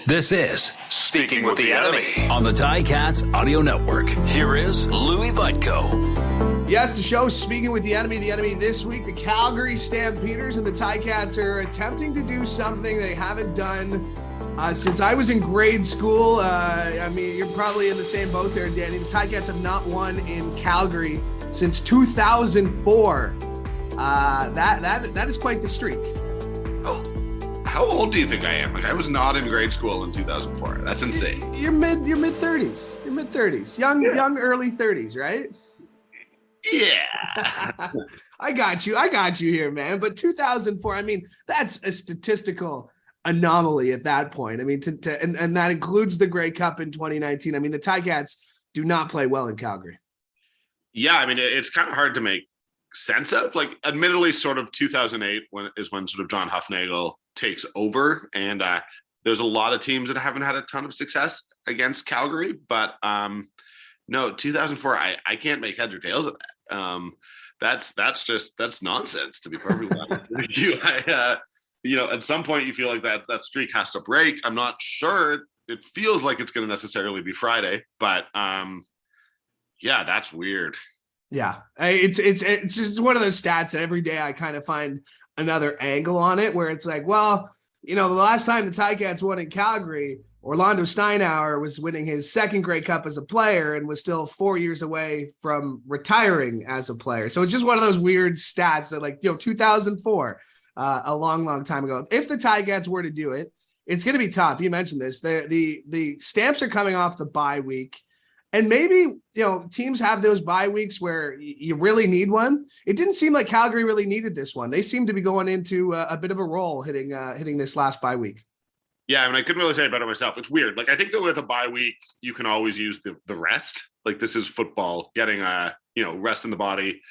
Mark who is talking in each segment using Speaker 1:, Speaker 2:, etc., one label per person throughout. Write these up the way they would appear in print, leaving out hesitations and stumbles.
Speaker 1: This is Speaking with the Enemy on the Ticats Audio Network. Here is Louis Butko.
Speaker 2: Yes, the show Speaking with the Enemy. The Enemy this week, the Calgary Stampeders and the Ticats are attempting to do something they haven't done since I was in grade school. I mean, you're probably in the same boat there, Danny. The Ticats have not won in Calgary since 2004. That is quite the streak.
Speaker 3: Oh, how old do you think I am? Like, I was not in grade school in 2004. That's insane.
Speaker 2: You're mid 30s. You're mid 30s. Young early 30s, right?
Speaker 3: Yeah.
Speaker 2: I got you here, man. But 2004, I mean, that's a statistical anomaly at that point. I mean, and that includes the Grey Cup in 2019. I mean, the Ticats do not play well in Calgary.
Speaker 3: Yeah, I mean, it's kind of hard to make sense of. Like, admittedly, sort of 2008 when sort of John Huffnagel takes over, and there's a lot of teams that haven't had a ton of success against Calgary, but no, 2004, I can't make heads or tails of that. That's nonsense, to be perfectly honest with you. At some point you feel like that streak has to break. I'm not sure. It feels like it's going to necessarily be Friday, but yeah, that's weird.
Speaker 2: Yeah, it's just one of those stats that every day I kind of find another angle on it, where it's like, well, the last time the Ticats won in Calgary, Orlando Steinauer was winning his second Grey Cup as a player and was still 4 years away from retiring as a player. So it's just one of those weird stats that 2004, a long time ago. If the Ticats were to do it, it's going to be tough. You mentioned this. The Stamps are coming off the bye week. And maybe, teams have those bye weeks where you really need one. It didn't seem like Calgary really needed this one. They seem to be going into a bit of a roll hitting this last bye week.
Speaker 3: Yeah, I mean, I couldn't really say it better myself. It's weird. Like, I think that with a bye week, you can always use the rest. Like, this is football. Getting rest in the body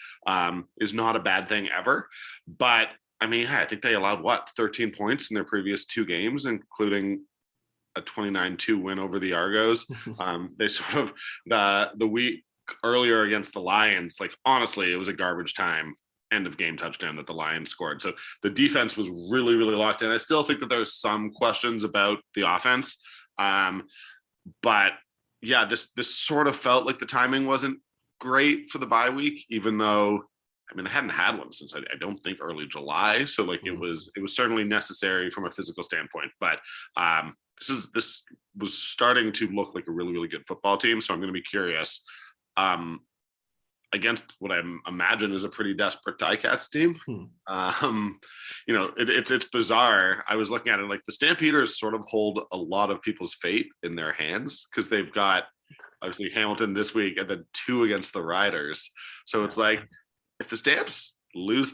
Speaker 3: is not a bad thing ever. But, I mean, I think they allowed, 13 points in their previous two games, including a 29-2 win over the Argos. They sort of, the week earlier against the Lions, like, honestly, it was a garbage time end of game touchdown that the Lions scored. So the defense was really, really locked in. I still think that there's some questions about the offense. But yeah, this sort of felt like the timing wasn't great for the bye week, even though, I mean, I hadn't had one since I don't think early July. So like it was certainly necessary from a physical standpoint, but this was starting to look like a really, really good football team. So I'm going to be curious against what I imagine is a pretty desperate Ticats team. It's bizarre. I was looking at it, like, the Stampeders sort of hold a lot of people's fate in their hands because they've got obviously Hamilton this week and then 2 against the Riders. So it's like, if the Stamps lose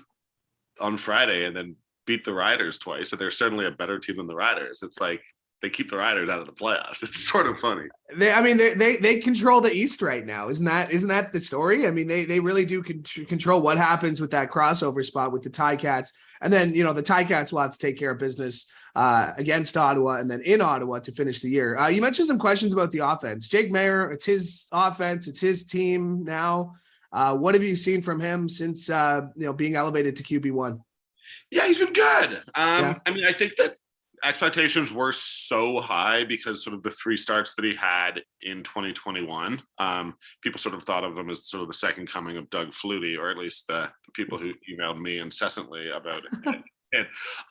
Speaker 3: on Friday and then beat the Riders twice, so they're certainly a better team than the Riders. It's like they keep the Riders out of the playoffs. It's sort of funny.
Speaker 2: They control the East right now. Isn't that the story? I mean, they really do control what happens with that crossover spot with the Ticats. And then, the Ticats will have to take care of business against Ottawa and then in Ottawa to finish the year. You mentioned some questions about the offense. Jake Maier, it's his offense. It's his team now. What have you seen from him since, being elevated to QB1?
Speaker 3: Yeah, he's been good. I mean, I think that expectations were so high because sort of the 3 starts that he had in 2021, people sort of thought of him as sort of the second coming of Doug Flutie, or at least the people who emailed me incessantly about it.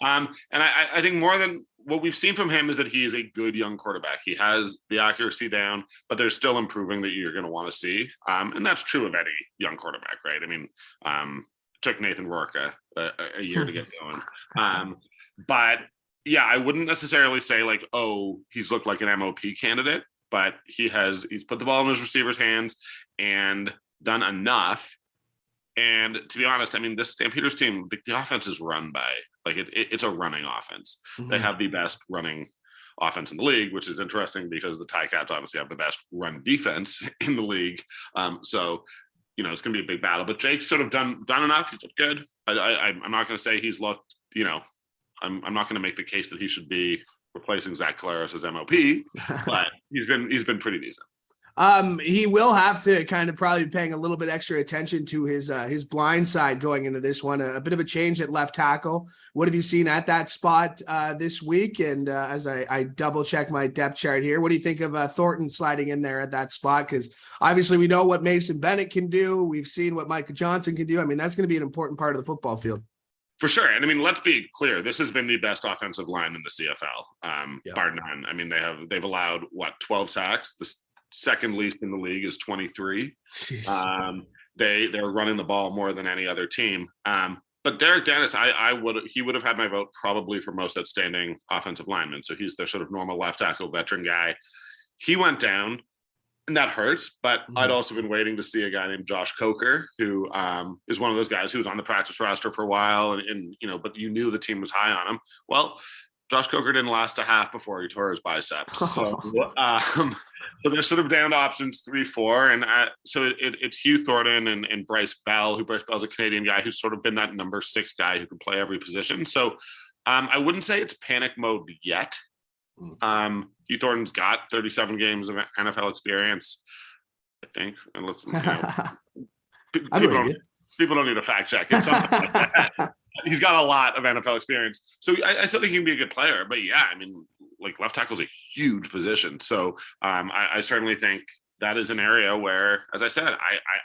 Speaker 3: And I think more than what we've seen from him is that he is a good young quarterback. He has the accuracy down, but there's still improving that you're going to want to see. And that's true of any young quarterback, right? I mean, it took Nathan Rourke a year to get going. But yeah, I wouldn't necessarily say like, oh, he's looked like an MOP candidate, but he's put the ball in his receivers' hands and done enough. And to be honest, I mean, this Stampeders team, the offense is run by, like, it's a running offense. Mm-hmm. They have the best running offense in the league, which is interesting because the Ticats obviously have the best run defense in the league. So, it's going to be a big battle. But Jake's sort of done enough. He's looked good. I'm not going to say he's looked, I'm not going to make the case that he should be replacing Zach Collaros as MOP, but he's been pretty decent.
Speaker 2: He will have to kind of probably be paying a little bit extra attention to his blind side going into this one. A bit of a change at left tackle. What have you seen at that spot this week? And as I double check my depth chart here, what do you think of Thornton sliding in there at that spot? Because obviously we know what Mason Bennett can do. We've seen what Micah Johnson can do. I mean, that's going to be an important part of the football field.
Speaker 3: For sure. And I mean, let's be clear. This has been the best offensive line in the CFL, bar none. I mean, they've allowed 12 sacks. The second least in the league is 23. They're running the ball more than any other team. But Derek Dennis, he would have had my vote probably for most outstanding offensive lineman. So he's their sort of normal left tackle veteran guy. He went down. And that hurts, but I'd also been waiting to see a guy named Josh Coker, who is one of those guys who was on the practice roster for a while, and but you knew the team was high on him. Well, Josh Coker didn't last a half before he tore his biceps. So they're sort of down to options 3, 4, and so it's Hugh Thornton and Bryce Bell, who Bryce Bell's a Canadian guy who's sort of been that number 6 guy who can play every position. So I wouldn't say it's panic mode yet. Hugh Thornton's got 37 games of NFL experience, I think. And people don't need a fact check. It's something like that. He's got a lot of NFL experience. So I still think he can be a good player. But yeah, I mean, like left tackle is a huge position. So I certainly think that is an area where, as I said,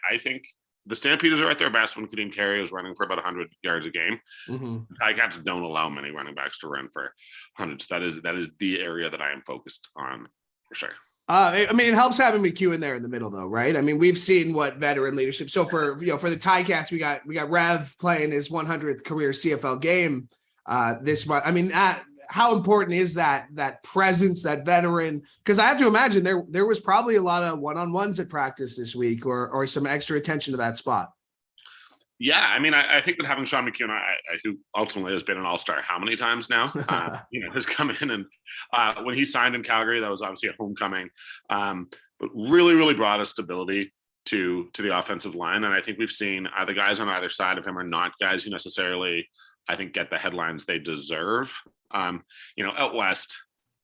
Speaker 3: I think the Stampeders are at their best when Kadeem Carey is running for about 100 yards a game. The Ticats don't allow many running backs to run for hundreds. That is the area that I am focused on for sure.
Speaker 2: I mean, it helps having McEwen there in the middle, though, right? I mean, we've seen what veteran leadership. So for the Ticats, we got Rev playing his 100th career CFL game this month. I mean, how important is that presence, that veteran? Because I have to imagine there was probably a lot of one-on-ones at practice this week, or some extra attention to that spot.
Speaker 3: Yeah, I mean, I think that having Sean McEwen, who ultimately has been an all-star how many times now, has come in and when he signed in Calgary, that was obviously a homecoming, but really, really brought a stability to the offensive line. And I think we've seen the guys on either side of him are not guys who necessarily, I think, get the headlines they deserve. Out west,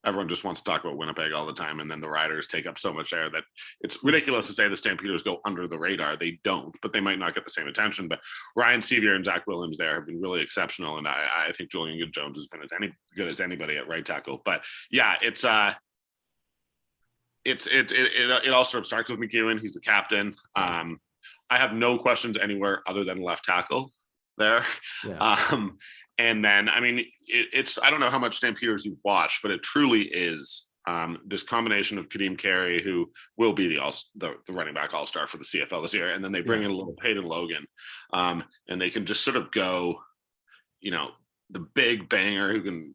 Speaker 3: everyone just wants to talk about Winnipeg all the time, and then the Riders take up so much air that it's ridiculous to say the Stampeders go under the radar. They don't, but they might not get the same attention. But Ryan Sevier and Zach Williams there have been really exceptional, and I think Julian Good-Jones has been as good as anybody at right tackle. But yeah, it all sort of starts with McEwen. He's the captain. I have no questions anywhere other than left tackle there. Yeah. And then, I mean, it's I don't know how much Stampeders you've watched, but it truly is this combination of Kadeem Carey, who will be the running back all-star for the CFL this year, and then they bring in a little Peyton Logan, and they can just sort of go, the big banger who can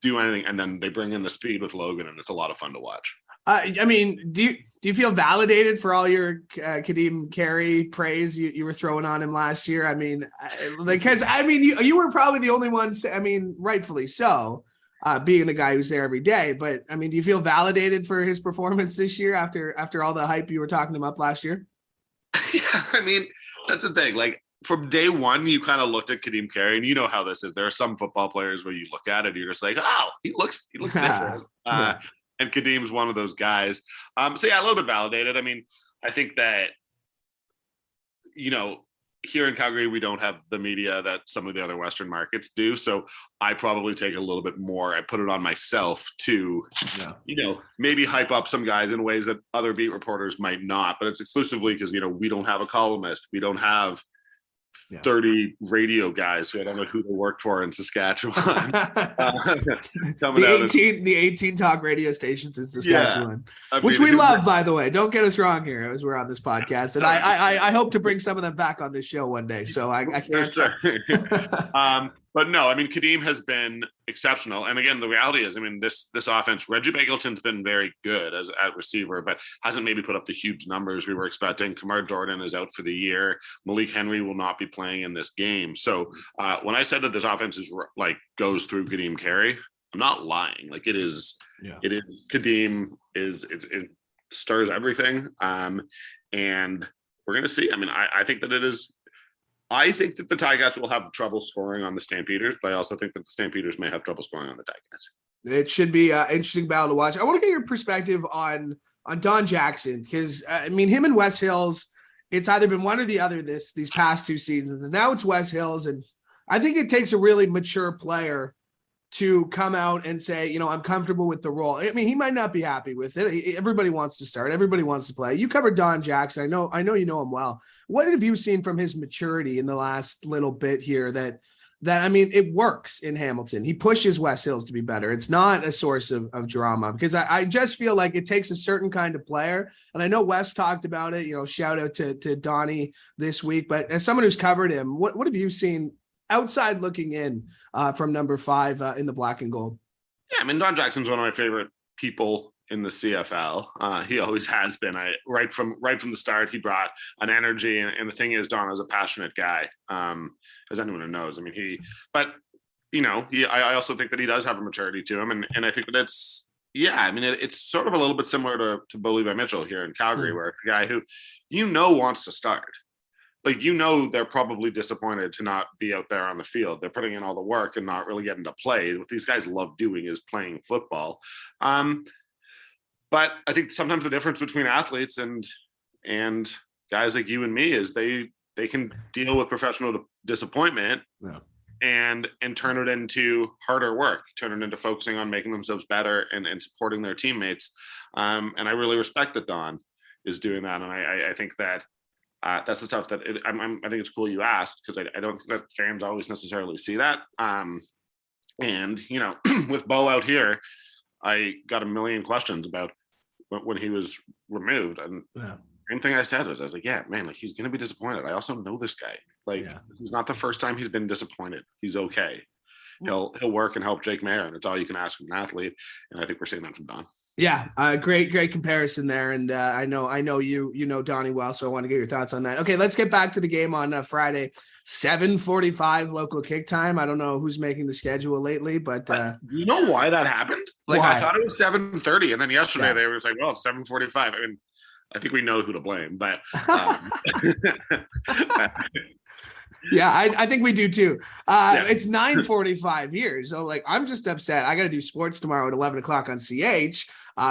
Speaker 3: do anything, and then they bring in the speed with Logan, and it's a lot of fun to watch.
Speaker 2: I mean, do you feel validated for all your Kadeem Carey praise you were throwing on him last year? I mean, because you were probably the only one. I mean, rightfully so, being the guy who's there every day. But I mean, do you feel validated for his performance this year after all the hype you were talking him up last year?
Speaker 3: Yeah, I mean, that's the thing. Like from day one, you kind of looked at Kadeem Carey, and you know how this is. There are some football players where you look at it, and you're just like, oh, he looks different. And Kadeem's one of those guys. So yeah, a little bit validated. I mean, I think that, here in Calgary, we don't have the media that some of the other Western markets do. So I probably take a little bit more. I put it on myself to, maybe hype up some guys in ways that other beat reporters might not. But it's exclusively because, we don't have a columnist. We don't have 30 radio guys who I don't know who they worked for in Saskatchewan.
Speaker 2: The 18 talk radio stations in Saskatchewan, which we love, by the way. Don't get us wrong here as we're on this podcast. And I hope to bring some of them back on this show one day. So I can't.
Speaker 3: But no, I mean, Kadeem has been exceptional. And again, the reality is, I mean, this offense, Reggie Bagleton's been very good at receiver, but hasn't maybe put up the huge numbers we were expecting. Kamar Jordan is out for the year. Malik Henry will not be playing in this game. So when I said that this offense is goes through Kadeem Carey, I'm not lying. Like it is Kadeem it stirs everything. And we're going to see. I mean, I think that it is. I think that the Ticats will have trouble scoring on the Stampeders, but I also think that the Stampeders may have trouble scoring on the Ticats.
Speaker 2: It should be an interesting battle to watch. I want to get your perspective on on Don Jackson, because I mean, him and Wes Hills, it's either been one or the other these past 2 seasons, and now it's Wes Hills, and I think it takes a really mature player to come out and say, I'm comfortable with the role. I mean, he might not be happy with it. Everybody wants to start. Everybody wants to play. You covered Don Jackson. I know you know him well. What have you seen from his maturity in the last little bit here that I mean, it works in Hamilton? He pushes Wes Hills to be better. It's not a source of drama, because I just feel like it takes a certain kind of player. And I know Wes talked about it, shout out to Donnie this week, but as someone who's covered him, what have you seen outside looking in from number 5 in the black and gold?
Speaker 3: Yeah, I mean, Don Jackson's one of my favorite people in the CFL. He always has been. Right from the start, he brought an energy, and the thing is, Don is a passionate guy, as anyone who knows. I mean, I also think that he does have a maturity to him, and I think that it's sort of a little bit similar to Bo Levi Mitchell here in Calgary, where it's a guy who wants to start. Like, they're probably disappointed to not be out there on the field. They're putting in all the work and not really getting to play. What these guys love doing is playing football. But I think sometimes the difference between athletes and guys like you and me is they can deal with professional disappointment and turn it into harder work, turn it into focusing on making themselves better and supporting their teammates. And I really respect that Don is doing that. And I think that that's the stuff that I think it's cool you asked, because I don't think that fans always necessarily see that. And with Bo out here, I got a million questions about when he was removed, and same thing I said was, I was like, yeah, man, like, he's gonna be disappointed. I also know this guy. Like, this is not the first time he's been disappointed. He's okay. He'll work and help Jake Mayer, and it's all you can ask from an athlete. And I think we're seeing that from Don. Yeah,
Speaker 2: great comparison there, and I know you know Donnie well, so I want to get your thoughts on that. Okay, let's get back to the game on Friday, 7:45 local kick time. I don't know who's making the schedule lately, but
Speaker 3: you know why that happened? Like,
Speaker 2: why?
Speaker 3: I thought it was 7:30, and then yesterday they were like, well, it's 7:45. I mean, I think we know who to blame, but
Speaker 2: yeah, I think we do too. It's 9:45 here, so like, I'm just upset. I got to do sports tomorrow at 11 o'clock on CH.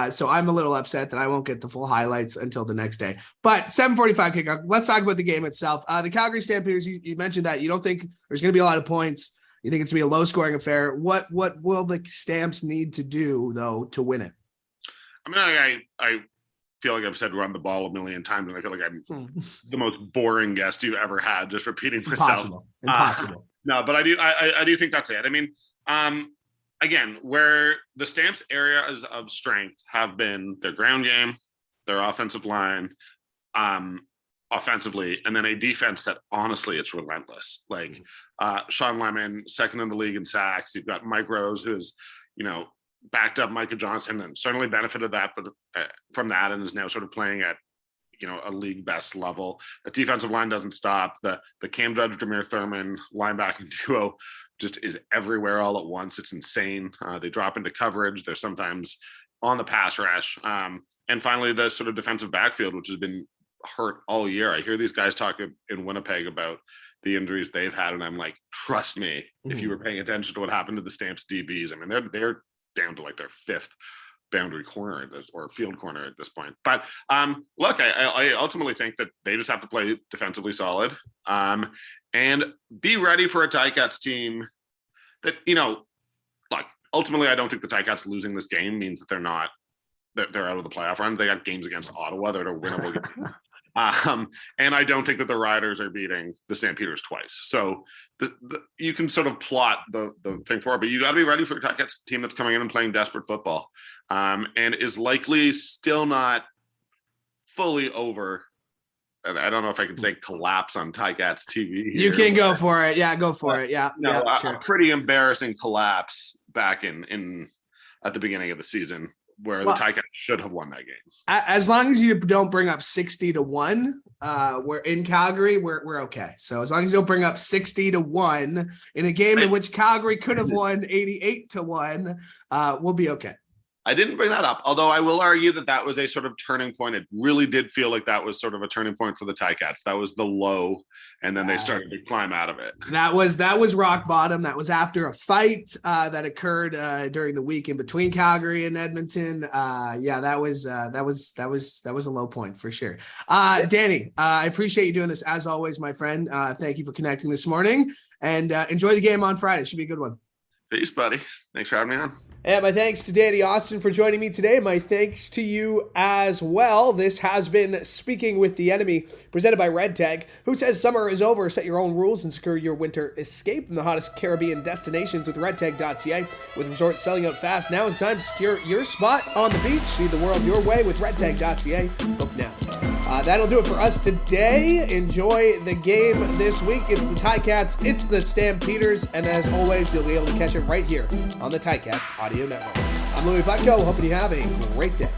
Speaker 2: So I'm a little upset that I won't get the full highlights until the next day. But 7:45 kickoff. Let's talk about the game itself. The Calgary Stampeders, you mentioned that you don't think there's going to be a lot of points. You think it's going to be a low-scoring affair. What will the Stamps need to do, though, to win it?
Speaker 3: I mean, I feel like I've said run the ball a million times, and I feel like I'm the most boring guest you've ever had, just repeating myself.
Speaker 2: Impossible.
Speaker 3: No, but I do think that's it. I mean, again, where the Stamps areas of strength have been their ground game, their offensive line, offensively, and then a defense that honestly, it's relentless. Like Sean Lemon, second in the league in sacks. You've got Mike Rose, who's, backed up Micah Johnson and certainly benefited that, but from that, and is now sort of playing at, a league best level. The defensive line doesn't stop. The Cam Judge, Jameer Thurman linebacking duo just is everywhere all at once. It's insane. They drop into coverage. They're sometimes on the pass rush. And finally, the sort of defensive backfield, which has been hurt all year. I hear these guys talk in Winnipeg about the injuries they've had, and I'm like, trust me, if you were paying attention to what happened to the Stamps DBs, I mean, they're down to like their 5th boundary corner or field corner at this point. But look, I ultimately think that they just have to play defensively solid and be ready for a Ticats team that, look, ultimately, I don't think the Ticats losing this game means that they're out of the playoff run. They got games against Ottawa that are winnable games. And I don't think that the Riders are beating the Stampeders twice. So you can sort of plot the thing for it, but you got to be ready for a Ticats team that's coming in and playing desperate football, and is likely still not fully over. And I don't know if I can say collapse on Ticats TV here.
Speaker 2: You can go for it. Yeah, go for it. Yeah.
Speaker 3: No,
Speaker 2: yeah, sure.
Speaker 3: A pretty embarrassing collapse back in at the beginning of the season, where the Ticats should have won that game.
Speaker 2: As long as you don't bring up 60-1, we're in Calgary, we're okay. So as long as you don't bring up 60-1 in a game in which Calgary could have won 88-1, we'll be okay.
Speaker 3: I didn't bring that up, although I will argue that was a sort of turning point. It really did feel like that was sort of a turning point for the Ticats. That was the low, and then they started to climb out of it.
Speaker 2: That was rock bottom. That was after a fight that occurred during the week in between Calgary and Edmonton. That was a low point for sure. Danny, I appreciate you doing this as always, my friend. Thank you for connecting this morning, and enjoy the game on Friday. Should be a good one.
Speaker 3: Peace, buddy. Thanks for having me on.
Speaker 2: And my thanks to Danny Austin for joining me today. My thanks to you as well. This has been Speaking with the Enemy, presented by Red Tag. Who says summer is over? Set your own rules and secure your winter escape from the hottest Caribbean destinations with redtag.ca. With resorts selling out fast, now is time to secure your spot on the beach. See the world your way with redtag.ca. Book now. That'll do it for us today. Enjoy the game this week. It's the Ticats, it's the Stampeders, and as always, you'll be able to catch it right here on the Ticats Audio Network. I'm Louis Butko, hoping you have a great day.